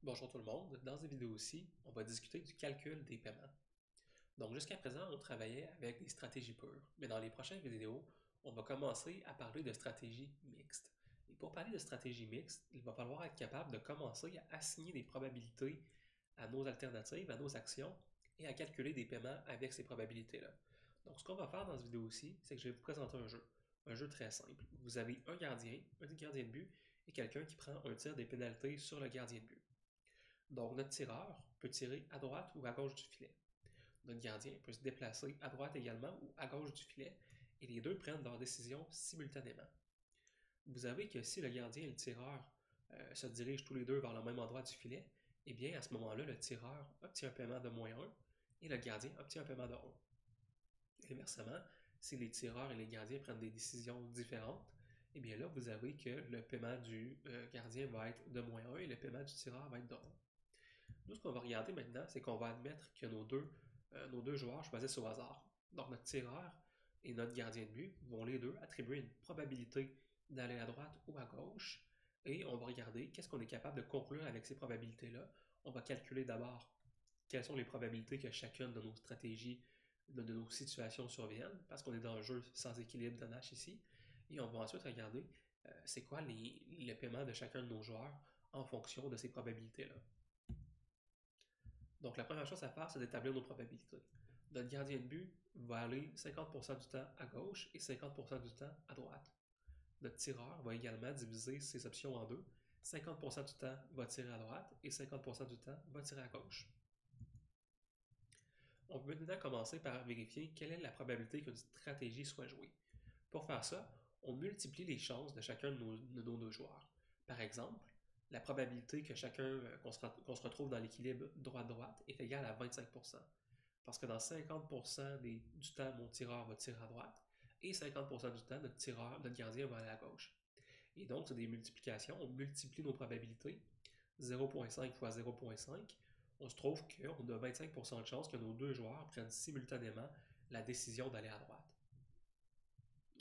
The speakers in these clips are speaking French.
Bonjour tout le monde, dans cette vidéo-ci, on va discuter du calcul des paiements. Donc jusqu'à présent, on travaillait avec des stratégies pures, mais dans les prochaines vidéos, on va commencer à parler de stratégies mixtes. Et pour parler de stratégie mixte, il va falloir être capable de commencer à assigner des probabilités à nos alternatives, à nos actions, et à calculer des paiements avec ces probabilités-là. Donc ce qu'on va faire dans cette vidéo-ci, c'est que je vais vous présenter un jeu très simple. Vous avez un gardien de but, et quelqu'un qui prend un tir des pénalités sur le gardien de but. Donc, notre tireur peut tirer à droite ou à gauche du filet. Notre gardien peut se déplacer à droite également ou à gauche du filet, et les deux prennent leur décision simultanément. Vous savez que si le gardien et le tireur se dirigent tous les deux vers le même endroit du filet, eh bien, à ce moment-là, le tireur obtient un paiement de -1 et le gardien obtient un paiement de 1. Inversement, si les tireurs et les gardiens prennent des décisions différentes, eh bien là, vous avez que le paiement du gardien va être de -1 et le paiement du tireur va être de 1. Nous, ce qu'on va regarder maintenant, c'est qu'on va admettre que nos deux joueurs choisissent au hasard. Donc, notre tireur et notre gardien de but vont les deux attribuer une probabilité d'aller à droite ou à gauche. Et on va regarder qu'est-ce qu'on est capable de conclure avec ces probabilités-là. On va calculer d'abord quelles sont les probabilités que chacune de nos stratégies, de nos situations surviennent, parce qu'on est dans un jeu sans équilibre de Nash ici. Et on va ensuite regarder c'est quoi le paiement de chacun de nos joueurs en fonction de ces probabilités-là. Donc, la première chose à faire, c'est d'établir nos probabilités. Notre gardien de but va aller 50% du temps à gauche et 50% du temps à droite. Notre tireur va également diviser ses options en deux. 50% du temps va tirer à droite et 50% du temps va tirer à gauche. On peut maintenant commencer par vérifier quelle est la probabilité qu'une stratégie soit jouée. Pour faire ça, on multiplie les chances de chacun de nos deux joueurs. Par exemple, la probabilité que qu'on se retrouve dans l'équilibre droite-droite est égale à 25%. Parce que dans 50% du temps, mon tireur va tirer à droite et 50% du temps, notre gardien va aller à gauche. Et donc, c'est des multiplications. On multiplie nos probabilités. 0,5 fois 0,5, on se trouve qu'on a 25% de chance que nos deux joueurs prennent simultanément la décision d'aller à droite.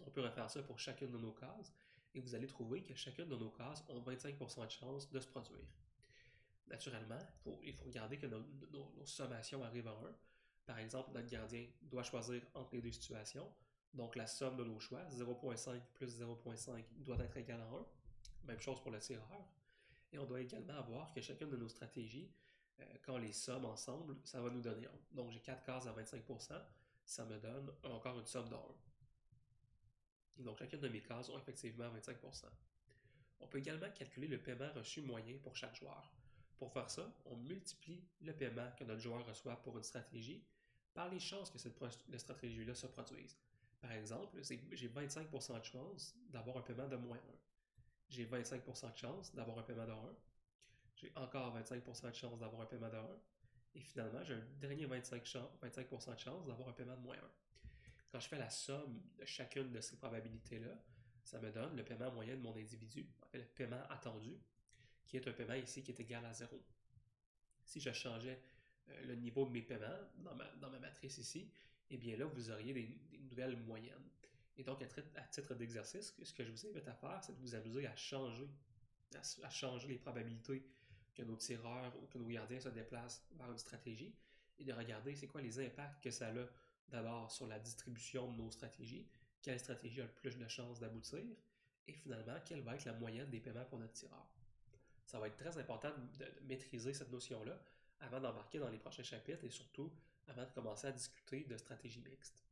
On peut refaire ça pour chacune de nos cases et vous allez trouver que chacune de nos cases ont 25% de chance de se produire. Naturellement, il faut regarder que nos sommations arrivent à 1. Par exemple, notre gardien doit choisir entre les deux situations. Donc, la somme de nos choix, 0,5 plus 0,5 doit être égale à 1. Même chose pour le tireur. Et on doit également avoir que chacune de nos stratégies, quand on les somme ensemble, ça va nous donner 1. Donc, j'ai 4 cases à 25%, ça me donne encore une somme de 1. Donc, chacune de mes cases ont effectivement 25%. On peut également calculer le paiement reçu moyen pour chaque joueur. Pour faire ça, on multiplie le paiement que notre joueur reçoit pour une stratégie par les chances que cette stratégie-là se produise. Par exemple, j'ai 25% de chance d'avoir un paiement de -1. J'ai 25% de chance d'avoir un paiement de 1. J'ai encore 25% de chance d'avoir un paiement de 1. Et finalement, j'ai un dernier 25% de chance d'avoir un paiement de -1. Quand je fais la somme de chacune de ces probabilités-là, ça me donne le paiement moyen de mon individu, en fait, le paiement attendu, qui est un paiement ici qui est égal à 0. Si je changeais le niveau de mes paiements dans ma matrice ici, eh bien là, vous auriez des nouvelles moyennes. Et donc, à titre d'exercice, ce que je vous invite à faire, c'est de vous amuser à changer les probabilités que nos tireurs ou que nos gardiens se déplacent vers une stratégie et de regarder c'est quoi les impacts que ça a d'abord sur la distribution de nos stratégies, quelle stratégie a le plus de chances d'aboutir, et finalement, quelle va être la moyenne des paiements pour notre tireur. Ça va être très important de maîtriser cette notion-là avant d'embarquer dans les prochains chapitres et surtout avant de commencer à discuter de stratégie mixte.